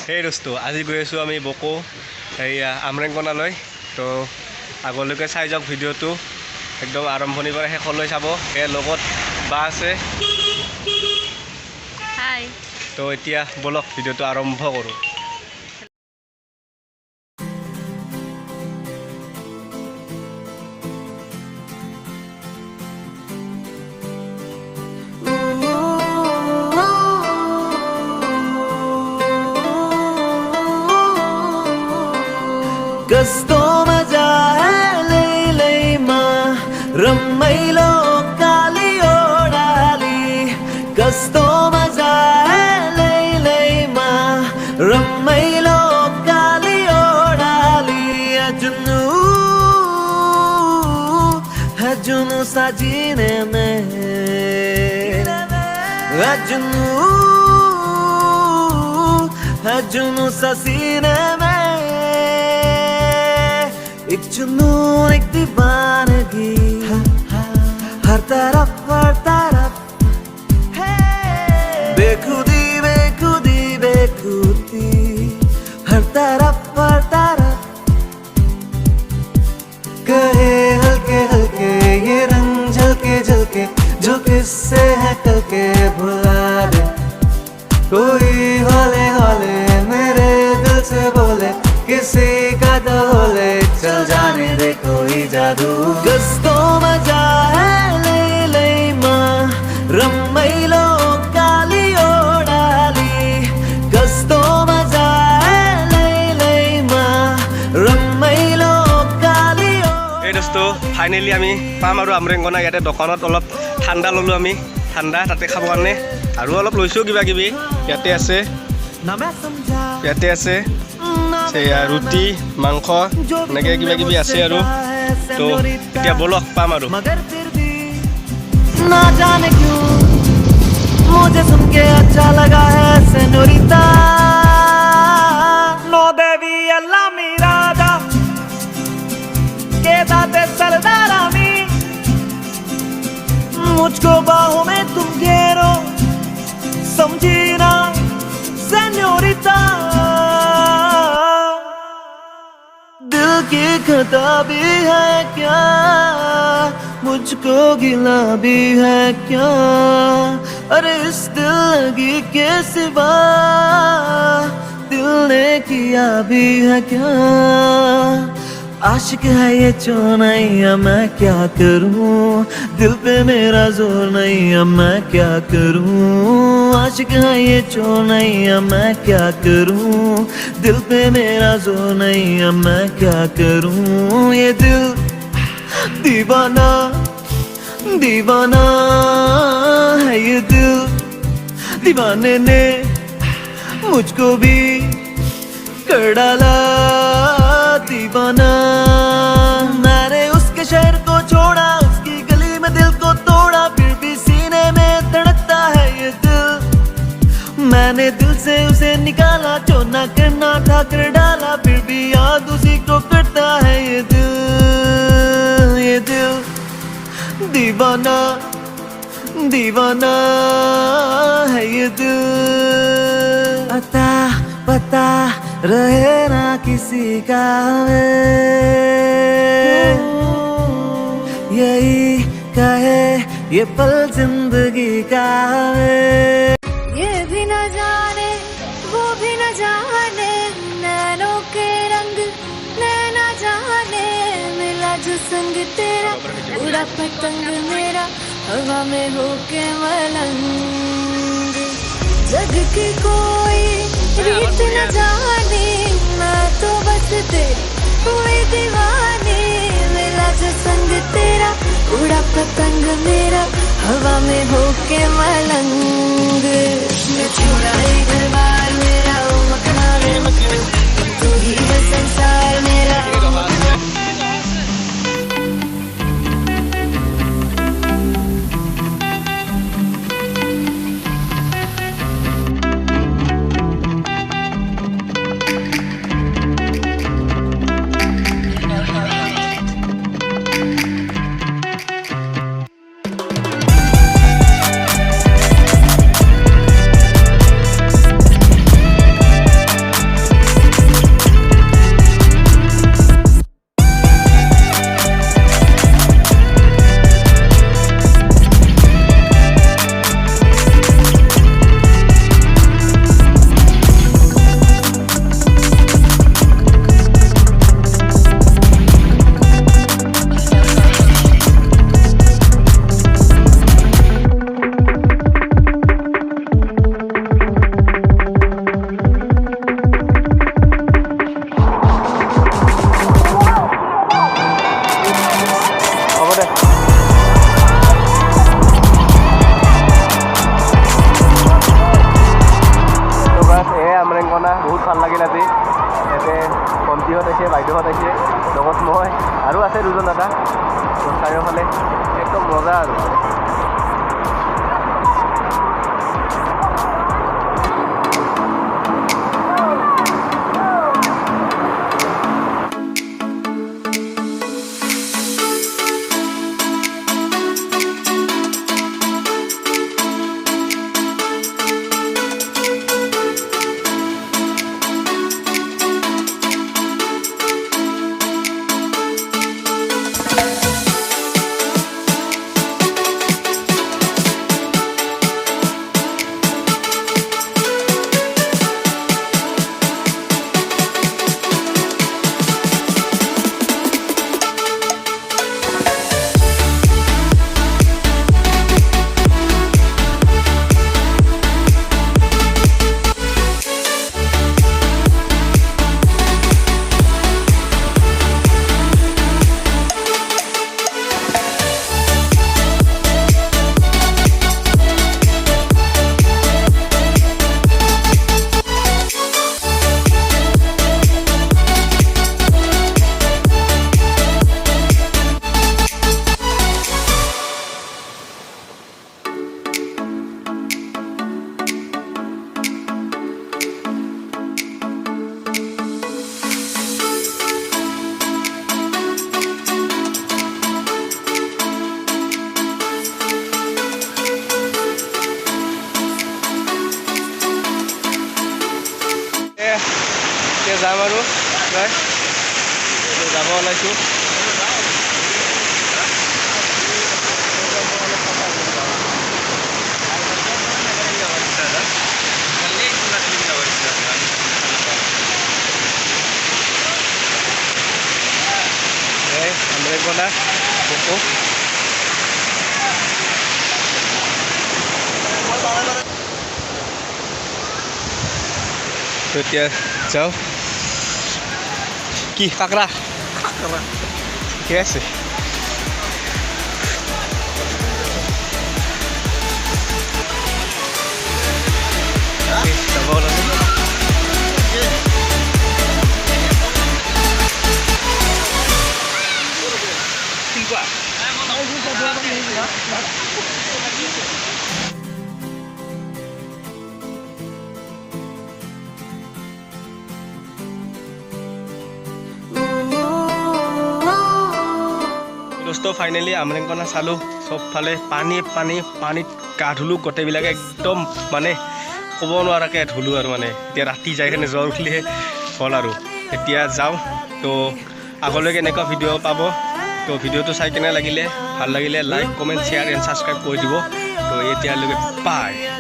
Hey dosto, আজি গৈ আছো আমি বকো এইয়া আমৰেংকনালৈ তো আগলৈকে চাই যাওক ভিডিঅ'টো একদম আৰম্ভণিৰ পৰা শেষলৈ চাব এই লগত বা আছে হাই তো এতিয়া বলক ভিডিঅ'টো আৰম্ভ কৰো Gusto majalay ma Ramaylo kaliyodali Gusto majalay ma Ramaylo kaliyodali Ajunu sajine mein Ajunu sasine mein एक जुनून एक दीवानगी हर तरफ बेखुदी बेखुदी बेखुदी हर तरफ कहे हल्के हल्के ये रंग झलके झलके जो किससे है कल के भुला दे कोई हौले हौले मेरे दिल से बोले किसी का डोले चल जाने दे कोई जादू गस्तो मजा है ले माँ रम्मैलो कालियोडाली गस्तो मजा है ले माँ रम्मैलो कालियो এই দোস্তো ফাইনালি আমি পাম আৰু আমৰেংকনা ইয়াতে দোকানত অলপ ঠাণ্ডা ললো আমি ঠাণ্ডা তাতে খাব কাৰণে আৰু অলপ লৈছো কিবা কিবি ইয়াতে আছে ৰুটি মাংস এনেকৈ কিবা কিবি আছে আৰু তো এতিয়া বলক পাম আৰু ना जाने क्यों मुझे सुन के अच्छा लगा है सेनोरिता नो देवी अल्लाह मिरादा के दाते सरदारामी मुझको बाहों में तुम घेरो समझी ना सेनोरिता दिल की खता भी है क्या मुझको गिला भी है क्या अरे इस दिल लगी के सिवा दिल ने किया भी है क्या आशिक है ये चौनैया मैं क्या करूं दिल पे मेरा जोर नहीं अब मैं क्या करूं आशिक है ये चौनैया मैं क्या करूं दिल पे मेरा जोर नहीं अब मैं क्या करूं ये दिल दीवाना दीवाना है ये दिल दीवाने ने मुझको भी कर डाला दीवाना मैंने उसके शहर को छोड़ा उसकी गली में दिल को तोड़ा फिर भी सीने में धड़कता है ये दिल मैंने दिल से उसे निकाला जो ना करना था कर डाला फिर भी याद उसी को करता है ये दिल दीवाना दीवाना है ये दिल अता पता रहे ना किसी का यही कहे ये पल जिंदगी का ये भी न जाने वो भी न जाने नैनों के रंग नैना जाने मिला जो संग तेरा उड़ा पतंग मेरा हवा में होके मलंग जग की कोई रीत न जाने मैं तो बस तेरी कोई दीवानी मिला जो संग तेरा उड़ा पतंग मेरा हवा में होके मलंग मैं छोड़ा ही घर बार मेरा ओ मकान तू ही है संसार मेरा বহুত ভাল লাগিল আজি ইয়াতে ভণ্টিহঁত আহিছে বাইদেউহঁত আহিছে লগত মই আৰু আছে দুজন দাদা তো চাৰিওফালে একদম মজা আৰু এতিয়া যাম আৰু যাব ওলাইছোঁ আমৰেকনা বকো তো এতিয়া যাওঁ কি কাঁকড়া ঠিকে আছে যাব ওলাইছোঁ দোস্ত ফাইনেলি আমৰেংকনা চালোঁ চবফালে পানীত গা ধুলোঁ গোটেইবিলাকে একদম মানে ক'ব নোৱাৰাকৈ ধুলোঁ আৰু মানে এতিয়া ৰাতি যাই কিনে জ্বৰ উঠিলেহে হ'ল আৰু এতিয়া যাওঁ তো আগলৈকে এনেকুৱা ভিডিঅ' পাব তো ভিডিঅ'টো চাই কেনে লাগিলে ভাল লাগিলে like comment share and subscribe কৰি দিব তো এতিয়ালৈকে বাই